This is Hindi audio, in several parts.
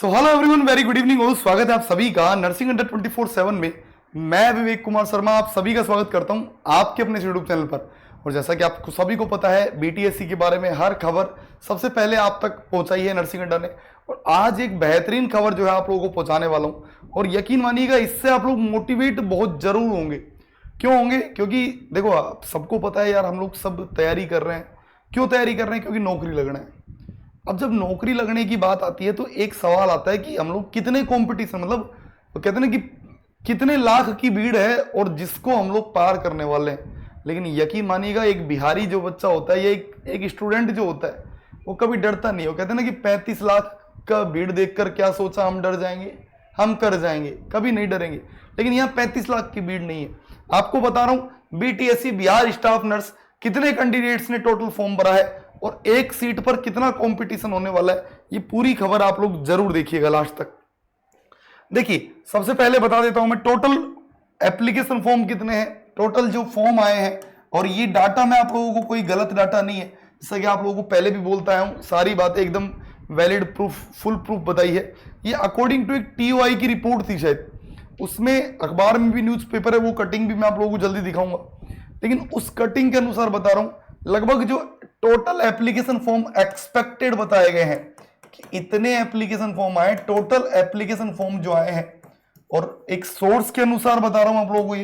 So hello everyone, very good evening हो। स्वागत है आप सभी का नर्सिंग अंडर 24/7 में। मैं विवेक कुमार शर्मा आप सभी का स्वागत करता हूं आपके अपने यूट्यूब चैनल पर। और जैसा कि आपको सभी को पता है, बीटीएससी के बारे में हर खबर सबसे पहले आप तक पहुंचाई है नर्सिंग अंडर ने। और आज एक बेहतरीन खबर जो है आप लोगों को पहुंचाने वाला हूं, और यकीन मानिएगा इससे आप लोग मोटिवेट बहुत जरूर होंगे। क्यों होंगे? क्योंकि देखो, आप सबको पता है यार, हम लोग सब तैयारी कर रहे हैं। क्यों तैयारी कर रहे हैं? क्योंकि नौकरी लगना है। अब जब नौकरी लगने की बात आती है तो एक सवाल आता है कि हम लोग कितने कंपटीशन, मतलब वो कहते हैं ना कि कितने लाख की भीड़ है और जिसको हम लोग पार करने वाले हैं। लेकिन यकीन मानिएगा, एक बिहारी जो बच्चा होता है या एक स्टूडेंट जो होता है, वो कभी डरता नहीं है। वो कहते हैं ना कि 35 लाख का भीड़ देखकर क्या सोचा हम डर जाएंगे, हम कर जाएंगे, कभी नहीं डरेंगे। लेकिन यहाँ 35 लाख की भीड़ नहीं है। आपको बता रहा हूं, बीटीएससी बिहार स्टाफ नर्स कितने कैंडिडेट्स ने टोटल फॉर्म भरा है और एक सीट पर कितना कंपटीशन होने वाला है, ये पूरी खबर आप लोग जरूर देखिएगा लास्ट तक। देखिए, सबसे पहले बता देता हूं मैं टोटल एप्लीकेशन फॉर्म कितने हैं, टोटल जो फॉर्म आए हैं। और ये डाटा मैं आप लोगों को कोई गलत डाटा नहीं है, जैसा कि आप लोगों को पहले भी बोलता हूं, सारी बातें एकदम वैलिड प्रूफ, फुल प्रूफ बताई है। ये अकॉर्डिंग टू एक टीओआई की रिपोर्ट थी शायद, उसमें अखबार में भी न्यूज़पेपर है, वो कटिंग भी मैं आप लोगों को जल्दी दिखाऊंगा। लेकिन उस कटिंग के अनुसार बता रहा हूं, लगभग जो टोटल एप्लीकेशन फॉर्म एक्सपेक्टेड बताए गए हैं कि इतने एप्लीकेशन फॉर्म आए, टोटल एप्लीकेशन फॉर्म जो आए हैं। और एक सोर्स के अनुसार बता रहा हूं आप लोगों को, ये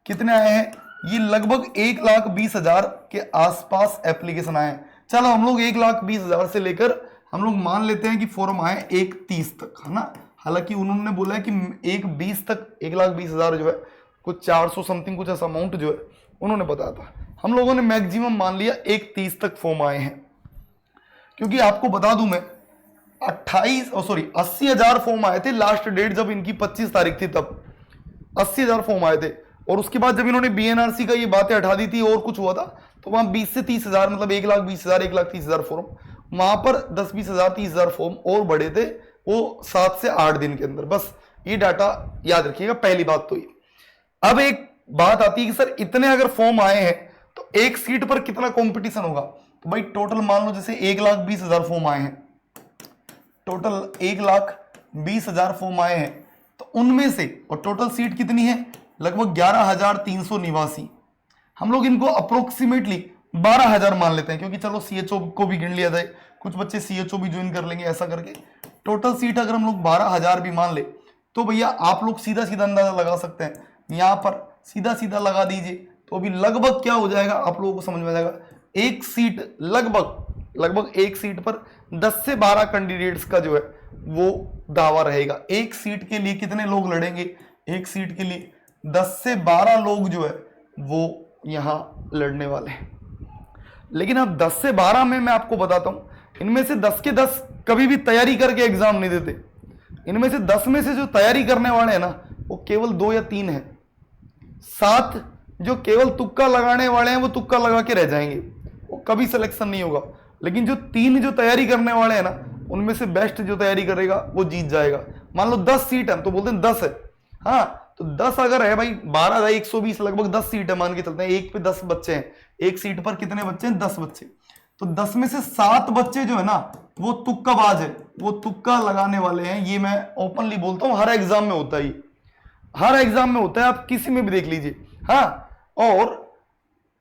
कितने आए हैं, ये लगभग 1,20,000 के आसपास एप्लीकेशन आए हैं। चलो हम लोग 1,20,000 से लेकर हम लोग मान लेते हैं कि फॉर्म आए 1,30 तक, है ना। हालांकि उन्होंने बोला है कि 1,20 तक, 1,20,000 जो है कुछ 400 समथिंग कुछ ऐसा अमाउंट जो है उन्होंने बताया था। हम लोगों ने मैक्सिमम मान लिया 1,30 तक फॉर्म आए हैं। क्योंकि आपको बता दूं मैं, 80,000 फॉर्म आए थे लास्ट डेट जब इनकी 25 तारीख थी, तब 80,000 फॉर्म आए थे। और उसके बाद जब इन्होंने बीएनआरसी का ये बातें हटा दी थी और कुछ हुआ था, तो वहां 20 से 30,000, मतलब 1,20,000, 1,30,000 फॉर्म, वहां पर 10-20,000, 30,000 फॉर्म और बढ़े थे, वो 7 से 8 दिन के अंदर। बस ये डाटा याद रखिएगा, पहली बात तो ये। अब एक बात आती है कि सर इतने अगर फॉर्म आए हैं तो एक सीट पर कितना कंपटीशन होगा। तो भाई टोटल मान लो जैसे 1,20,000 फॉर्म आए हैं, टोटल 1,20,000 फॉर्म आए हैं, तो उनमें से, और टोटल सीट कितनी है, लगभग 11,389। हम लोग इनको अप्रोक्सीमेटली 12,000 मान लेते हैं, क्योंकि चलो सीएचओ को भी गिन लिया जाए, कुछ बच्चे सीएचओ भी ज्वाइन कर लेंगे, ऐसा करके टोटल सीट अगर हम लोग 12,000 भी मान ले, तो भैया आप लोग सीधा सीधा अंदाजा लगा सकते हैं। यहां पर सीधा सीधा लगा दीजिए तो अभी लगभग क्या हो जाएगा, आप लोगों को समझ में आ जाएगा। एक सीट लगभग एक सीट पर 10 से 12 कैंडिडेट्स का जो है वो दावा रहेगा। एक सीट के लिए कितने लोग लड़ेंगे? एक सीट के लिए 10 से 12 लोग जो है वो यहां लड़ने वाले हैं। लेकिन अब 10 से 12 में मैं आपको बताता हूं, इनमें से 10 के 10 कभी भी तैयारी करके एग्जाम नहीं देते। इनमें से 10 में से जो तैयारी करने वाले हैं ना, वो केवल 2 या 3 हैं। 7 जो केवल तुक्का लगाने वाले हैं, वो तुक्का लगा के रह जाएंगे, वो कभी सिलेक्शन नहीं होगा। लेकिन जो 3 जो तैयारी करने वाले हैं ना, उनमें से बेस्ट जो तैयारी करेगा वो जीत जाएगा। मान लो 10 सीट है तो बोलते हैं 10 है, हाँ, तो 10 अगर है भाई, 12,120 लगभग 10 सीट है, मान के चलते हैं, एक पे 10 बच्चे हैं, एक सीट पर कितने बच्चे हैं? 10 बच्चे। तो 10 में से 7 बच्चे जो है ना, वो तुक्काबाज है, वो तुक्का लगाने वाले हैं। ये मैं ओपनली बोलता हूं, हर एग्जाम में होता है, हर एग्जाम में होता है, आप किसी में भी देख लीजिए। हाँ, और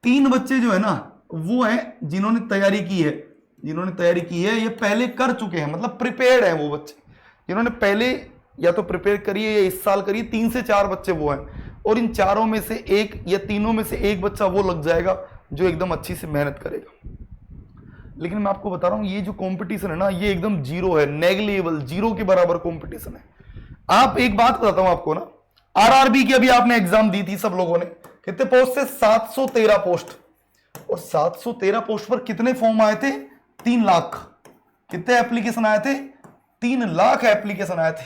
3 बच्चे जो है ना, वो हैं जिन्होंने तैयारी की है, ये पहले कर चुके हैं, मतलब प्रिपेयर्ड है वो बच्चे, जिन्होंने पहले या तो प्रिपेयर करी है या इस साल करी। 3 से 4 बच्चे वो हैं, और इन चारों में से एक या तीनों में से एक बच्चा वो लग जाएगा जो एकदम अच्छी से मेहनत करेगा। लेकिन मैं आपको बता रहा हूं, ये जो कंपटीशन है ना, ये एकदम जीरो है, नेगलिजिबल, जीरो के बराबर कंपटीशन है। आप एक बात बताता हूं आपको ना, आरआरबी की अभी आपने एग्जाम दी थी सब लोगों ने, कितने पोस्ट से? 713 पोस्ट। और 713 पोस्ट पर कितने फॉर्म आए थे? 3 लाख। कितने एप्लीकेशन आए थे? 3 लाख एप्लीकेशन आए थे।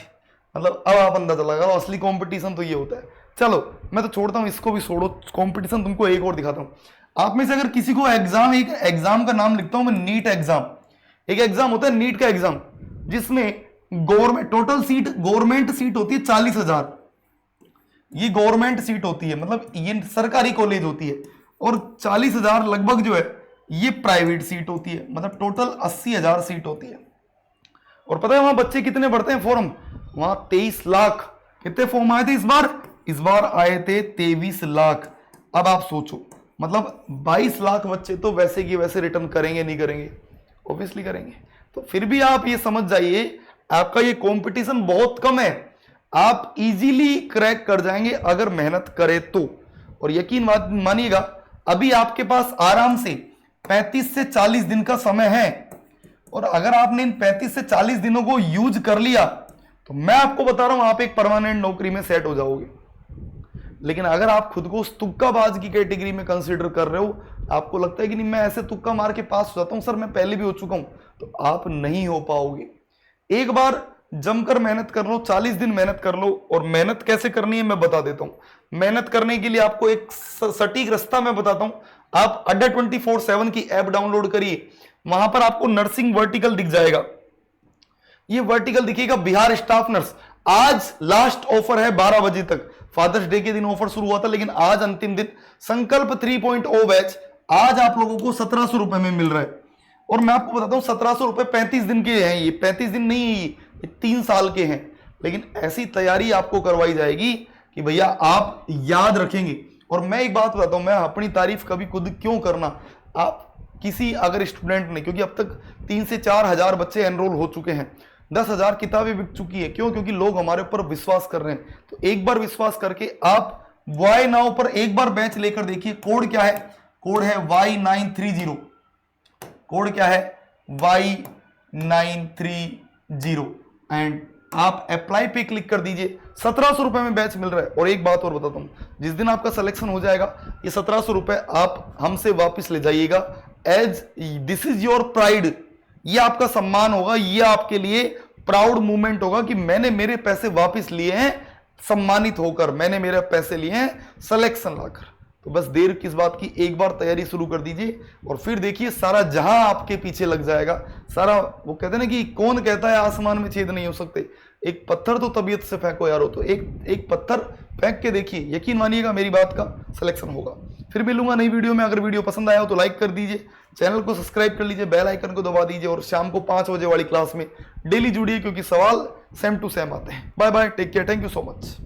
मतलब अब आप अंदाजा लगा लो, असली कंपटीशन तो ये होता है। चलो मैं तो छोड़ता हूं, इसको भी छोड़ो, कंपटीशन तुमको एक और दिखाता हूं। आप में से अगर किसी को एग्जाम, एक एग्जाम का नाम लिखता हूं मैं, नीट एग्जाम। एक एग्जाम होता है नीट का एग्जाम, जिसमें government total seat, government seat होती है 40,000। ये गवर्नमेंट सीट होती है, मतलब ये सरकारी कॉलेज होती है। और 40,000 लगभग जो है ये प्राइवेट सीट होती है, मतलब टोटल 80,000 सीट होती है। और पता है वहां बच्चे कितने भरते हैं फॉर्म? वहां 23 लाख। कितने फॉर्म आए थे इस बार? इस बार आए थे 23 लाख। अब आप सोचो, मतलब 22 लाख बच्चे तो वैसे की वैसे रिटर्न करेंगे नहीं करेंगे? ऑब्वियसली करेंगे। तो फिर भी आप ये समझ जाइए, आपका ये कंपटीशन बहुत कम है, आप इजीली क्रैक कर जाएंगे अगर मेहनत करें तो। और यकीन मानिएगा, अभी आपके पास आराम से 35 से 40 दिन का समय है, और अगर आपने इन 35 से 40 दिनों को यूज कर लिया तो मैं आपको बता रहा हूं आप एक परमानेंट नौकरी में सेट हो जाओगे। लेकिन अगर आप खुद को उस तुक्काबाज की कैटेगरी में कंसीडर कर रहे हो, आपको लगता है कि नहीं मैं ऐसे तुक्का मार के पास हो जाता हूं, सर मैं पहले भी हो चुका हूं, तो आप नहीं हो पाओगे। एक बार जमकर मेहनत कर लो, 40 दिन मेहनत कर लो। और मेहनत कैसे करनी है मैं बता देता हूं। मेहनत करने के लिए आपको एक सटीक रास्ता मैं बताता हूं। आप अड्डा 24/7 की ऐप डाउनलोड करिए, वहां पर आपको नर्सिंग वर्टिकल दिख जाएगा। ये वर्टिकल दिखेगा बिहार स्टाफ नर्स। आज लास्ट ऑफर है 12 बजे तक। फादर्स डे के दिन ऑफर शुरू हुआ था, लेकिन आज अंतिम दिन। संकल्प 3.0 बैच आज आप लोगों को 1700 रुपए में मिल रहा है। और मैं आपको बताता हूं 1700 रुपए 35 दिन के हैं। ये 35 दिन नहीं है, ये 3 साल के हैं। लेकिन ऐसी तैयारी आपको करवाई जाएगी कि भैया आप याद रखेंगे। और मैं एक बात बताता हूं, मैं अपनी तारीफ कभी खुद क्यों करना। आप किसी अगर स्टूडेंट ने, क्योंकि अब तक 3 से 4 हजार बच्चे एनरोल हो चुके हैं, 10,000 किताबें बिक चुकी है। क्यों? क्योंकि लोग हमारे ऊपर विश्वास कर रहे हैं। तो एक बार विश्वास करके आप वाई नाउ पर एक बार बैच लेकर देखिए। कोड क्या है? कोड है Y930। कोड क्या है? Y930। एंड आप अप्लाई पे क्लिक कर दीजिए। 1700 रुपए में बैच मिल रहा है। और एक बात और बताता हूं, जिस दिन आपका सिलेक्शन हो जाएगा, ये 1700 रुपए आप हमसे वापस ले जाइएगा। As this is your pride, ये आपका सम्मान होगा, ये आपके लिए प्राउड मूवमेंट होगा कि मैंने मेरे पैसे वापस लिए हैं सम्मानित होकर, मैंने मेरे पैसे लिए हैं सिलेक्शन लाकर। तो बस देर किस बात की, एक बार तैयारी शुरू कर दीजिए और फिर देखिए सारा जहां आपके पीछे लग जाएगा। सारा, वो कहते हैं ना कि कौन कहता है आसमान में छेद नहीं हो सकते, एक पत्थर तो तबीयत से फेंको यारो। तो एक पत्थर फेंक के देखिए, यकीन मानिएगा मेरी बात का सिलेक्शन होगा। फिर मिलूंगा नई वीडियो में। अगर वीडियो पसंद आया हो तो लाइक कर दीजिए, चैनल को सब्सक्राइब कर लीजिए, बेल आइकन को दबा दीजिए और शाम को 5 बजे वाली क्लास में डेली जुड़िए, क्योंकि सवाल सेम टू सेम आते हैं। Bye bye, take care, thank you so much.